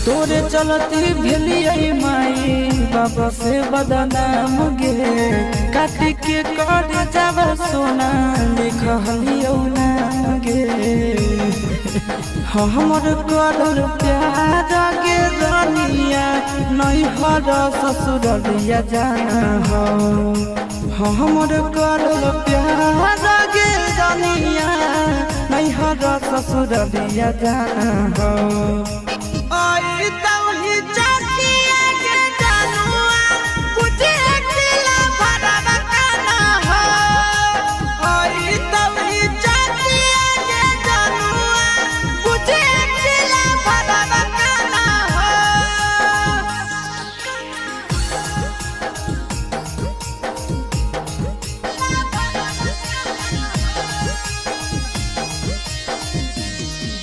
तोरे चलती भेलिए माई बाबा से बदनाम गे काटी के कर जाब सोना लिखलियो नाम गे हमर करल प्यार गे रानिया नहीं हर ससुरलिया जाना हो हमर करल प्यार गे रानिया नहीं हर ससुरलिया जाना हो आई